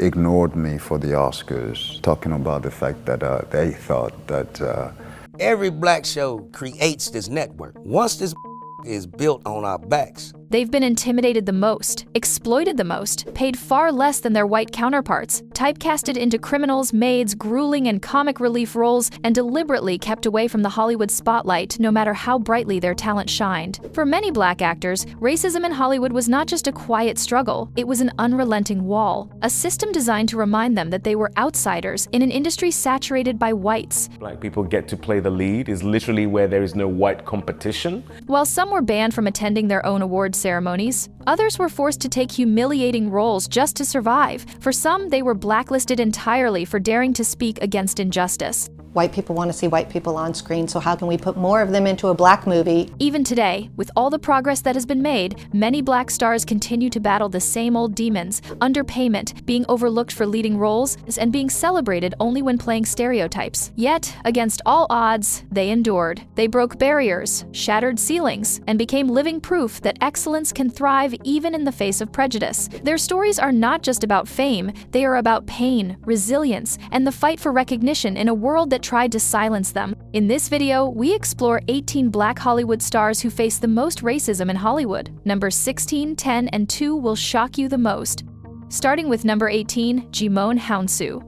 ignored me for the Oscars, talking about the fact that they thought that... Every black show creates this network. Once this is built on our backs, they've been intimidated the most, exploited the most, paid far less than their white counterparts, typecasted into criminals, maids, grueling and comic relief roles, and deliberately kept away from the Hollywood spotlight no matter how brightly their talent shined. For many black actors, racism in Hollywood was not just a quiet struggle, it was an unrelenting wall, a system designed to remind them that they were outsiders in an industry saturated by whites. Black people get to play the lead is literally where there is no white competition. While some were banned from attending their own awards ceremonies, others were forced to take humiliating roles just to survive. For some, they were blacklisted entirely for daring to speak against injustice. White people want to see white people on screen, so how can we put more of them into a black movie? Even today, with all the progress that has been made, many black stars continue to battle the same old demons: underpayment, being overlooked for leading roles, and being celebrated only when playing stereotypes. Yet, against all odds, they endured. They broke barriers, shattered ceilings, and became living proof that excellence can thrive even in the face of prejudice. Their stories are not just about fame, they are about pain, resilience, and the fight for recognition in a world that tried to silence them. In this video, we explore 18 black Hollywood stars who face the most racism in Hollywood. Numbers 16, 10, and 2 will shock you the most. Starting with number 18, Djimon Hounsou.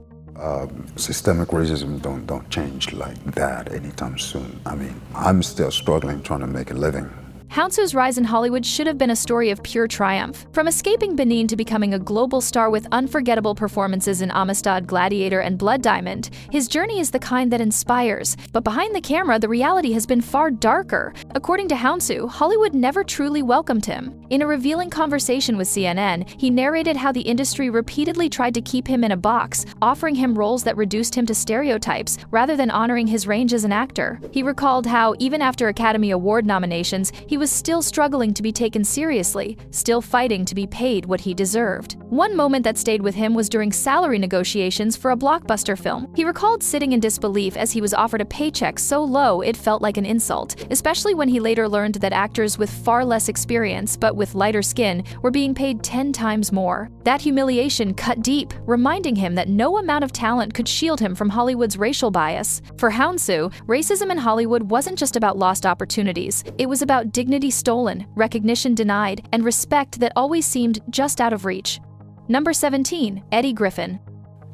Systemic racism don't change like that anytime soon. I mean, I'm still struggling trying to make a living. Hounsou's rise in Hollywood should have been a story of pure triumph. From escaping Benin to becoming a global star with unforgettable performances in Amistad, Gladiator, and Blood Diamond, his journey is the kind that inspires. But behind the camera, the reality has been far darker. According to Hounsou, Hollywood never truly welcomed him. In a revealing conversation with CNN, he narrated how the industry repeatedly tried to keep him in a box, offering him roles that reduced him to stereotypes, rather than honoring his range as an actor. He recalled how, even after Academy Award nominations, he was still struggling to be taken seriously, still fighting to be paid what he deserved. One moment that stayed with him was during salary negotiations for a blockbuster film. He recalled sitting in disbelief as he was offered a paycheck so low it felt like an insult, especially when he later learned that actors with far less experience but with lighter skin were being paid 10 times more. That humiliation cut deep, reminding him that no amount of talent could shield him from Hollywood's racial bias. For Hounsou, racism in Hollywood wasn't just about lost opportunities, it was about dignity stolen, recognition denied, and respect that always seemed just out of reach. Number 17, Eddie Griffin.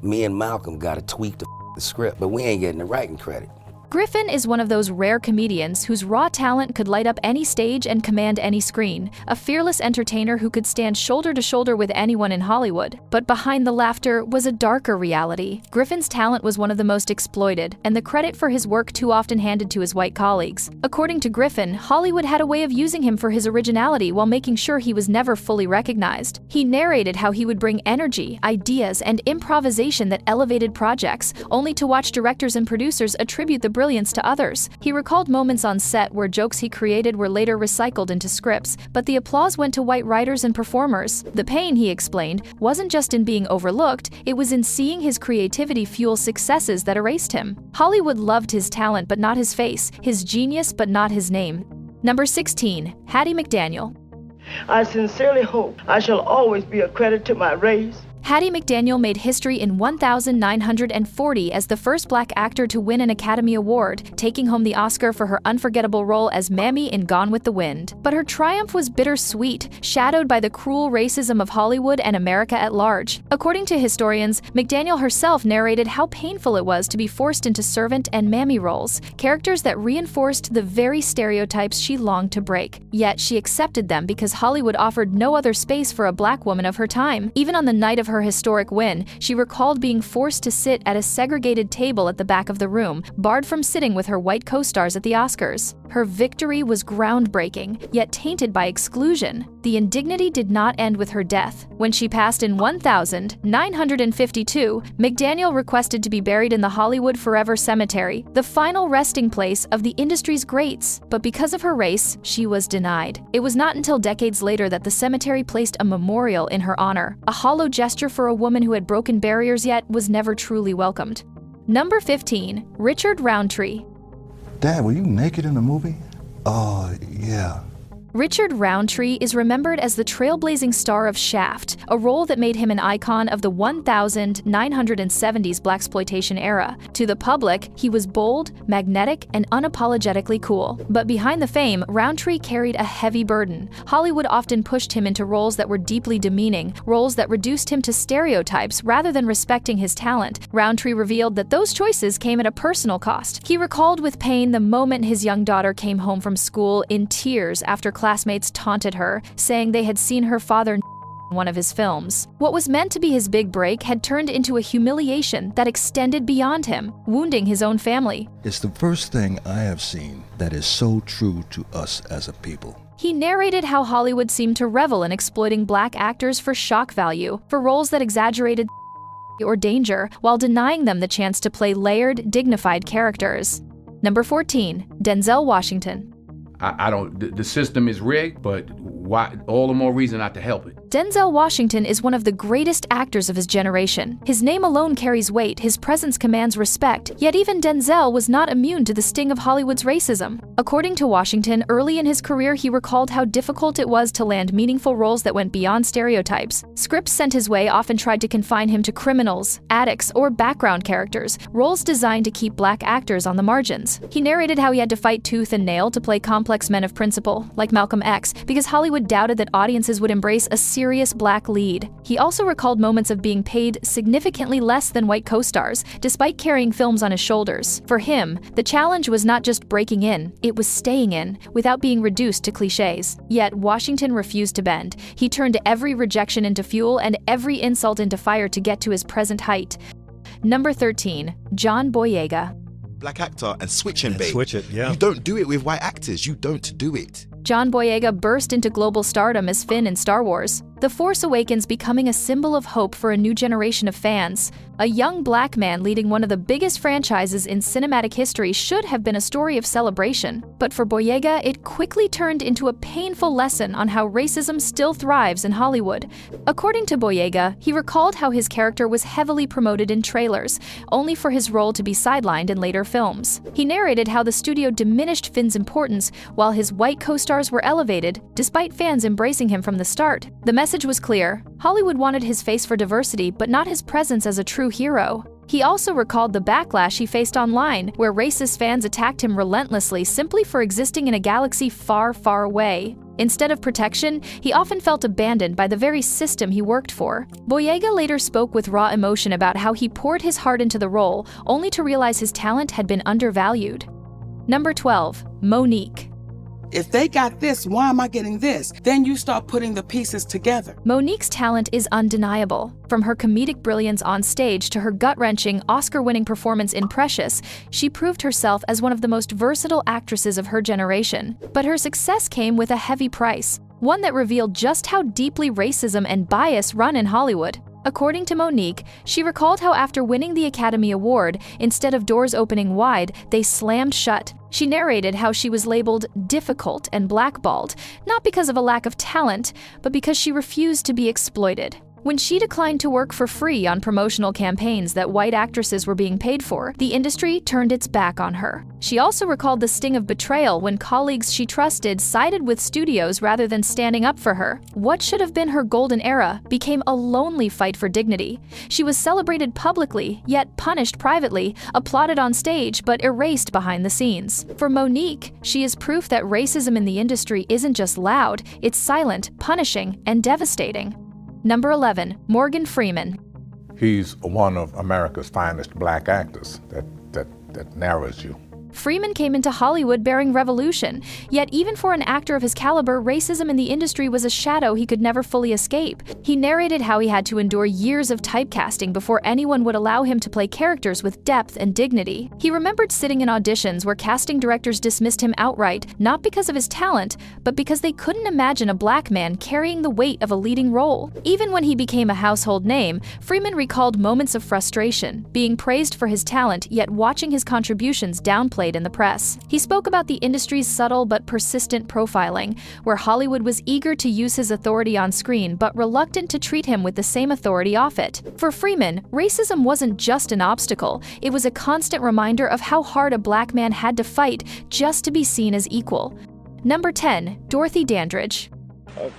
me and Malcolm got to tweak the script, but we ain't getting the writing credit. Griffin is one of those rare comedians whose raw talent could light up any stage and command any screen, a fearless entertainer who could stand shoulder to shoulder with anyone in Hollywood. But behind the laughter was a darker reality. Griffin's talent was one of the most exploited, and the credit for his work too often handed to his white colleagues. According to Griffin, Hollywood had a way of using him for his originality while making sure he was never fully recognized. He narrated how he would bring energy, ideas, and improvisation that elevated projects, only to watch directors and producers attribute the brilliance to others. He recalled moments on set where jokes he created were later recycled into scripts, but the applause went to white writers and performers. The pain, he explained, wasn't just in being overlooked, it was in seeing his creativity fuel successes that erased him. Hollywood loved his talent but not his face, his genius but not his name. Number 16, Hattie McDaniel. I sincerely hope I shall always be a credit to my race. Hattie McDaniel made history in 1940 as the first black actor to win an Academy Award, taking home the Oscar for her unforgettable role as Mammy in Gone with the Wind. But her triumph was bittersweet, shadowed by the cruel racism of Hollywood and America at large. According to historians, McDaniel herself narrated how painful it was to be forced into servant and mammy roles, characters that reinforced the very stereotypes she longed to break. Yet she accepted them because Hollywood offered no other space for a black woman of her time. Even on the night of her historic win, she recalled being forced to sit at a segregated table at the back of the room, barred from sitting with her white co-stars at the Oscars. Her victory was groundbreaking, yet tainted by exclusion. The indignity did not end with her death. When she passed in 1952, McDaniel requested to be buried in the Hollywood Forever Cemetery, the final resting place of the industry's greats. But because of her race, she was denied. It was not until decades later that the cemetery placed a memorial in her honor, a hollow gesture for a woman who had broken barriers yet was never truly welcomed. Number 15, Richard Roundtree. Dad, were you naked in the movie? Oh, yeah. Richard Roundtree is remembered as the trailblazing star of Shaft, a role that made him an icon of the 1970s blaxploitation era. To the public, he was bold, magnetic, and unapologetically cool. But behind the fame, Roundtree carried a heavy burden. Hollywood often pushed him into roles that were deeply demeaning, roles that reduced him to stereotypes rather than respecting his talent. Roundtree revealed that those choices came at a personal cost. He recalled with pain the moment his young daughter came home from school in tears after classmates taunted her, saying they had seen her father in one of his films. What was meant to be his big break had turned into a humiliation that extended beyond him, wounding his own family. It's the first thing I have seen that is so true to us as a people. He narrated how Hollywood seemed to revel in exploiting black actors for shock value, for roles that exaggerated or danger, while denying them the chance to play layered, dignified characters. Number 14, Denzel Washington. I don't, the system is rigged, but why, all the more reason not to help it. Denzel Washington is one of the greatest actors of his generation. His name alone carries weight, his presence commands respect, yet even Denzel was not immune to the sting of Hollywood's racism. According to Washington, early in his career he recalled how difficult it was to land meaningful roles that went beyond stereotypes. Scripts sent his way often tried to confine him to criminals, addicts, or background characters, roles designed to keep black actors on the margins. He narrated how he had to fight tooth and nail to play complex men of principle, like Malcolm X, because Hollywood doubted that audiences would embrace a serious black lead. He also recalled moments of being paid significantly less than white co-stars, despite carrying films on his shoulders. For him, the challenge was not just breaking in, it was staying in, without being reduced to cliches. Yet Washington refused to bend. He turned every rejection into fuel and every insult into fire to get to his present height. Number 13, John Boyega. Black actor and switch him, babe. Switch it, yeah. You don't do it with white actors. You don't do it. John Boyega burst into global stardom as Finn in Star Wars, The Force Awakens becoming a symbol of hope for a new generation of fans. A young black man leading one of the biggest franchises in cinematic history should have been a story of celebration, but for Boyega, it quickly turned into a painful lesson on how racism still thrives in Hollywood. According to Boyega, he recalled how his character was heavily promoted in trailers, only for his role to be sidelined in later films. He narrated how the studio diminished Finn's importance while his white co-stars were elevated, despite fans embracing him from the start. The message was clear. Hollywood wanted his face for diversity, but not his presence as a true hero. He also recalled the backlash he faced online, where racist fans attacked him relentlessly simply for existing in a galaxy far, far away. Instead of protection, he often felt abandoned by the very system he worked for. Boyega later spoke with raw emotion about how he poured his heart into the role, only to realize his talent had been undervalued. Number 12, Monique. If they got this, why am I getting this? Then you start putting the pieces together. Monique's talent is undeniable. From her comedic brilliance on stage to her gut-wrenching, Oscar-winning performance in Precious, she proved herself as one of the most versatile actresses of her generation. But her success came with a heavy price, one that revealed just how deeply racism and bias run in Hollywood. According to Monique, she recalled how after winning the Academy Award, instead of doors opening wide, they slammed shut. She narrated how she was labeled difficult and blackballed, not because of a lack of talent, but because she refused to be exploited. When she declined to work for free on promotional campaigns that white actresses were being paid for, the industry turned its back on her. She also recalled the sting of betrayal when colleagues she trusted sided with studios rather than standing up for her. What should have been her golden era became a lonely fight for dignity. She was celebrated publicly, yet punished privately, applauded on stage, but erased behind the scenes. For Monique, she is proof that racism in the industry isn't just loud, it's silent, punishing, and devastating. Number 11, Morgan Freeman. He's one of America's finest black actors. That narrows you. Freeman came into Hollywood bearing revolution, yet even for an actor of his caliber, racism in the industry was a shadow he could never fully escape. He narrated how he had to endure years of typecasting before anyone would allow him to play characters with depth and dignity. He remembered sitting in auditions where casting directors dismissed him outright, not because of his talent, but because they couldn't imagine a black man carrying the weight of a leading role. Even when he became a household name, Freeman recalled moments of frustration, being praised for his talent, yet watching his contributions downplayed in the press. He spoke about the industry's subtle but persistent profiling, where Hollywood was eager to use his authority on screen but reluctant to treat him with the same authority off it. For Freeman, racism wasn't just an obstacle, it was a constant reminder of how hard a black man had to fight just to be seen as equal. Number 10. Dorothy Dandridge.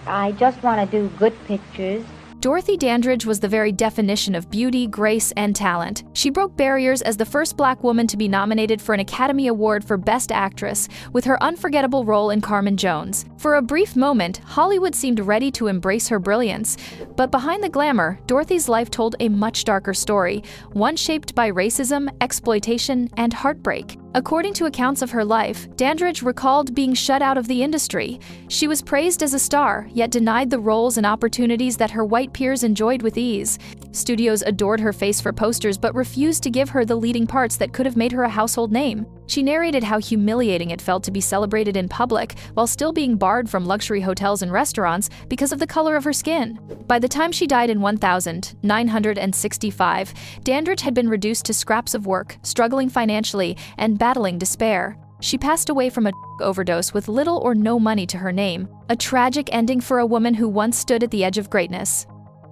I just want to do good pictures. Dorothy Dandridge was the very definition of beauty, grace, and talent. She broke barriers as the first black woman to be nominated for an Academy Award for Best Actress with her unforgettable role in Carmen Jones. For a brief moment, Hollywood seemed ready to embrace her brilliance. But behind the glamour, Dorothy's life told a much darker story, one shaped by racism, exploitation, and heartbreak. According to accounts of her life, Dandridge recalled being shut out of the industry. She was praised as a star, yet denied the roles and opportunities that her white peers enjoyed with ease. Studios adored her face for posters but refused to give her the leading parts that could have made her a household name. She narrated how humiliating it felt to be celebrated in public while still being barred from luxury hotels and restaurants because of the color of her skin. By the time she died in 1965, Dandridge had been reduced to scraps of work, struggling financially, and battling despair. She passed away from a overdose with little or no money to her name, a tragic ending for a woman who once stood at the edge of greatness.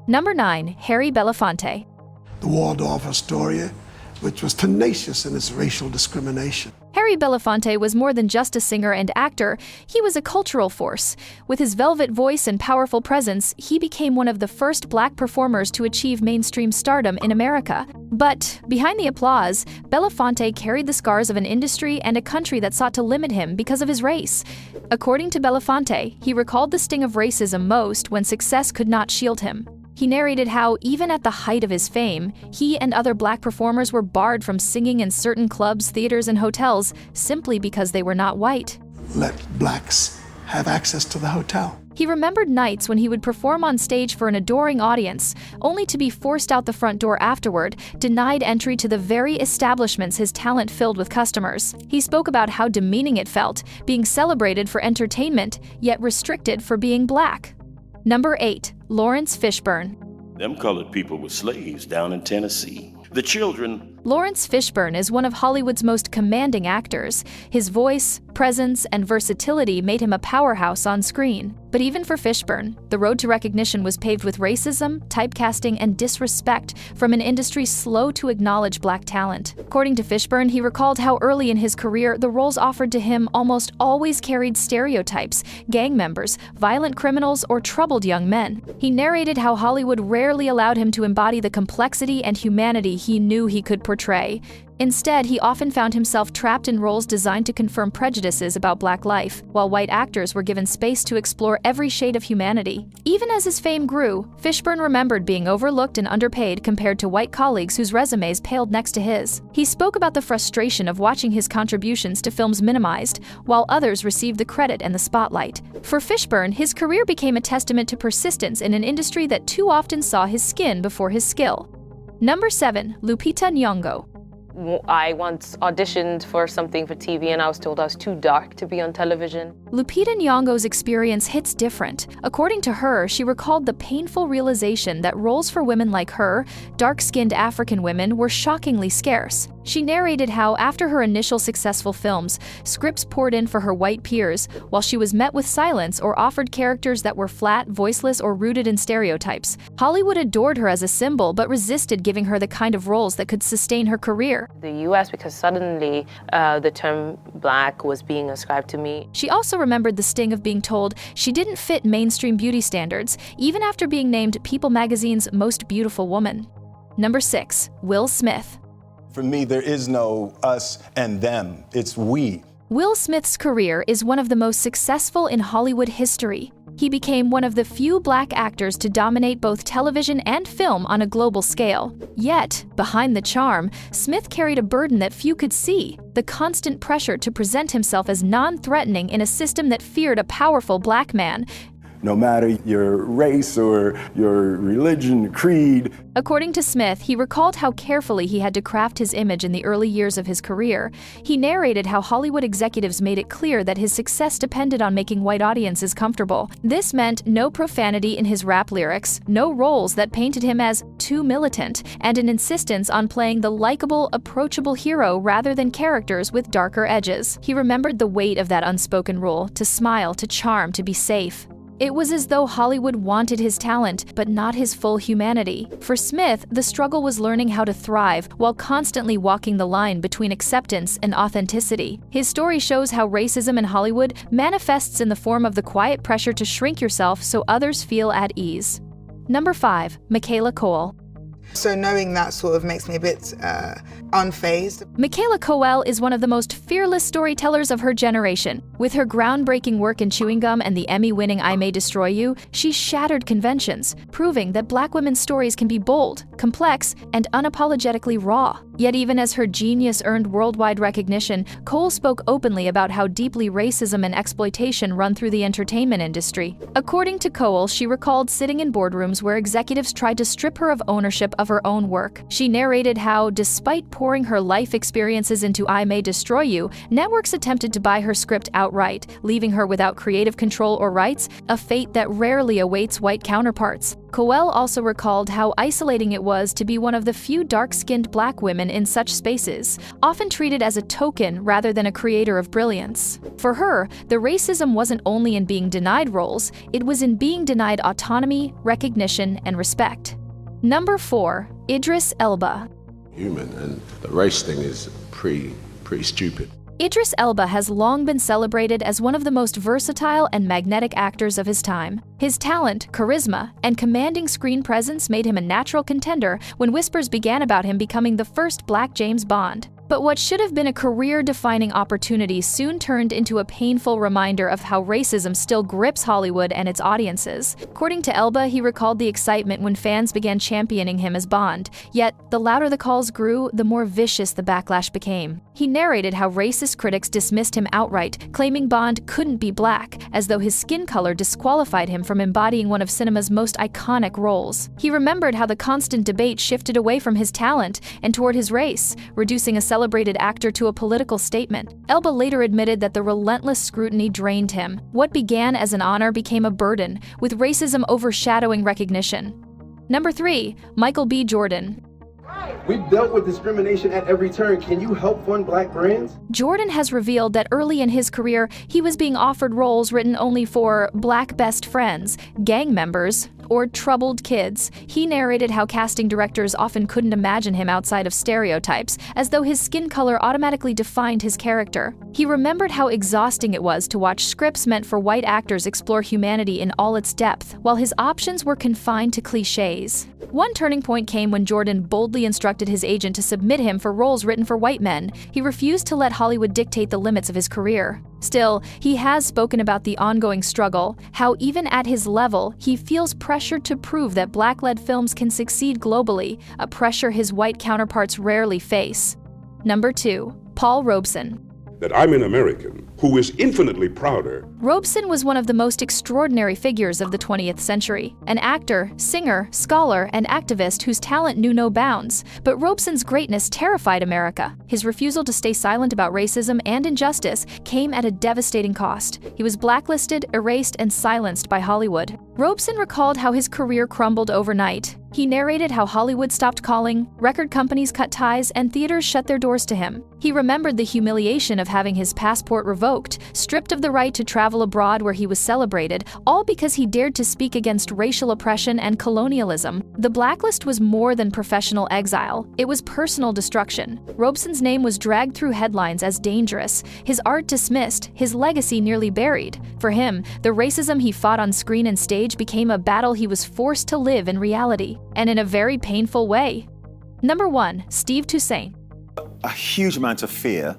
Number 9. Harry Belafonte. The Waldorf Astoria, which was tenacious in its racial discrimination. Harry Belafonte was more than just a singer and actor, he was a cultural force. With his velvet voice and powerful presence, he became one of the first black performers to achieve mainstream stardom in America. But behind the applause, Belafonte carried the scars of an industry and a country that sought to limit him because of his race. According to Belafonte, he recalled the sting of racism most when success could not shield him. He narrated how, even at the height of his fame, he and other black performers were barred from singing in certain clubs, theaters, and hotels simply because they were not white. Let blacks have access to the hotel. He remembered nights when he would perform on stage for an adoring audience, only to be forced out the front door afterward, denied entry to the very establishments his talent filled with customers. He spoke about how demeaning it felt, being celebrated for entertainment, yet restricted for being black. Number 8. Lawrence Fishburne. Them colored people were slaves down in Tennessee. The children... Lawrence Fishburne is one of Hollywood's most commanding actors. His voice, presence, and versatility made him a powerhouse on screen. But even for Fishburne, the road to recognition was paved with racism, typecasting, and disrespect from an industry slow to acknowledge black talent. According to Fishburne, he recalled how early in his career, the roles offered to him almost always carried stereotypes, gang members, violent criminals, or troubled young men. He narrated how Hollywood rarely allowed him to embody the complexity and humanity he knew he could portray. Instead, he often found himself trapped in roles designed to confirm prejudices about black life, while white actors were given space to explore every shade of humanity. Even as his fame grew, Fishburne remembered being overlooked and underpaid compared to white colleagues whose resumes paled next to his. He spoke about the frustration of watching his contributions to films minimized, while others received the credit and the spotlight. For Fishburne, his career became a testament to persistence in an industry that too often saw his skin before his skill. Number 7. Lupita Nyong'o. I once auditioned for something for TV and I was told I was too dark to be on television. Lupita Nyong'o's experience hits different. According to her, she recalled the painful realization that roles for women like her, dark-skinned African women, were shockingly scarce. She narrated how, after her initial successful films, scripts poured in for her white peers, while she was met with silence or offered characters that were flat, voiceless, or rooted in stereotypes. Hollywood adored her as a symbol, but resisted giving her the kind of roles that could sustain her career. The US, because suddenly the term black was being ascribed to me. She also remembered the sting of being told she didn't fit mainstream beauty standards, even after being named People magazine's Most Beautiful Woman. Number 6. Will Smith. For me, there is no us and them. It's we. Will Smith's career is one of the most successful in Hollywood history. He became one of the few black actors to dominate both television and film on a global scale. Yet, behind the charm, Smith carried a burden that few could see: the constant pressure to present himself as non-threatening in a system that feared a powerful black man. No matter your race or your religion, creed. According to Smith, he recalled how carefully he had to craft his image in the early years of his career. He narrated how Hollywood executives made it clear that his success depended on making white audiences comfortable. This meant no profanity in his rap lyrics, no roles that painted him as too militant, and an insistence on playing the likable, approachable hero rather than characters with darker edges. He remembered the weight of that unspoken rule: to smile, to charm, to be safe. It was as though Hollywood wanted his talent, but not his full humanity. For Smith, the struggle was learning how to thrive while constantly walking the line between acceptance and authenticity. His story shows how racism in Hollywood manifests in the form of the quiet pressure to shrink yourself so others feel at ease. Number 5. Michaela Coel. So knowing that sort of makes me a bit unfazed. Michaela Coel is one of the most fearless storytellers of her generation. With her groundbreaking work in chewing gum and the Emmy-winning I May Destroy You, she shattered conventions, proving that Black women's stories can be bold, complex, and unapologetically raw. Yet even as her genius earned worldwide recognition, Coel spoke openly about how deeply racism and exploitation run through the entertainment industry. According to Coel, she recalled sitting in boardrooms where executives tried to strip her of ownership of her own work. She narrated how, despite pouring her life experiences into I May Destroy You, networks attempted to buy her script outright, leaving her without creative control or rights, a fate that rarely awaits white counterparts. Coel also recalled how isolating it was to be one of the few dark-skinned Black women in such spaces, often treated as a token rather than a creator of brilliance. For her, the racism wasn't only in being denied roles, it was in being denied autonomy, recognition, and respect. Number 4. Idris Elba. Human, and the race thing is pretty stupid. Idris Elba has long been celebrated as one of the most versatile and magnetic actors of his time. His talent, charisma, and commanding screen presence made him a natural contender when whispers began about him becoming the first Black James Bond. But what should have been a career-defining opportunity soon turned into a painful reminder of how racism still grips Hollywood and its audiences. According to Elba, he recalled the excitement when fans began championing him as Bond, yet the louder the calls grew, the more vicious the backlash became. He narrated how racist critics dismissed him outright, claiming Bond couldn't be Black, as though his skin color disqualified him from embodying one of cinema's most iconic roles. He remembered how the constant debate shifted away from his talent and toward his race, reducing a celebrated actor to a political statement. Elba later admitted that the relentless scrutiny drained him. What began as an honor became a burden, with racism overshadowing recognition. Number 3. Michael B. Jordan. We've dealt with discrimination at every turn. Can you help fund Black brands? Jordan has revealed that early in his career, he was being offered roles written only for Black best friends, gang members, or troubled kids. He narrated how casting directors often couldn't imagine him outside of stereotypes, as though his skin color automatically defined his character. He remembered how exhausting it was to watch scripts meant for white actors explore humanity in all its depth, while his options were confined to cliches. One turning point came when Jordan boldly instructed his agent to submit him for roles written for white men. He refused to let Hollywood dictate the limits of his career. Still, he has spoken about the ongoing struggle, how even at his level, he feels pressure to prove that Black-led films can succeed globally, a pressure his white counterparts rarely face. Number 2. Paul Robeson. That I'm an American who is infinitely prouder. Robeson was one of the most extraordinary figures of the 20th century, an actor, singer, scholar, and activist whose talent knew no bounds. But Robeson's greatness terrified America. His refusal to stay silent about racism and injustice came at a devastating cost. He was blacklisted, erased, and silenced by Hollywood. Robeson recalled how his career crumbled overnight. He narrated how Hollywood stopped calling, record companies cut ties, and theaters shut their doors to him. He remembered the humiliation of having his passport revoked, stripped of the right to travel abroad where he was celebrated, all because he dared to speak against racial oppression and colonialism. The blacklist was more than professional exile. It was personal destruction. Robeson's name was dragged through headlines as dangerous, his art dismissed, his legacy nearly buried. For him, the racism he fought on screen and stage became a battle he was forced to live in reality, and in a very painful way. Number 1. Steve Toussaint. A huge amount of fear,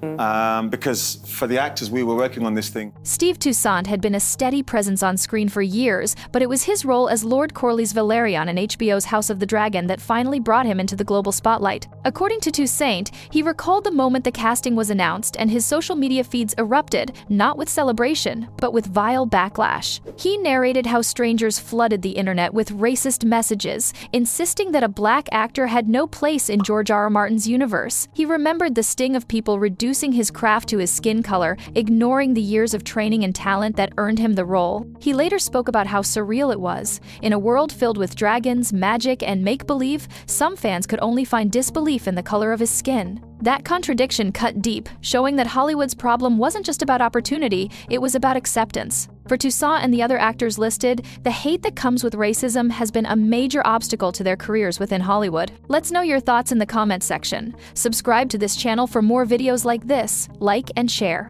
because for the actors, we were working on this thing. Steve Toussaint had been a steady presence on screen for years, but it was his role as Lord Corley's Valerian in HBO's House of the Dragon that finally brought him into the global spotlight. According to Toussaint, he recalled the moment the casting was announced and his social media feeds erupted, not with celebration, but with vile backlash. He narrated how strangers flooded the internet with racist messages, insisting that a Black actor had no place in George R.R. Martin's universe. He remembered the sting of people reducing his craft to his skin color, ignoring the years of training and talent that earned him the role. He later spoke about how surreal it was. In a world filled with dragons, magic, and make-believe, some fans could only find disbelief in the color of his skin. That contradiction cut deep, showing that Hollywood's problem wasn't just about opportunity, it was about acceptance. For Toussaint and the other actors listed, the hate that comes with racism has been a major obstacle to their careers within Hollywood. Let's know your thoughts in the comments section. Subscribe to this channel for more videos like this, like and share.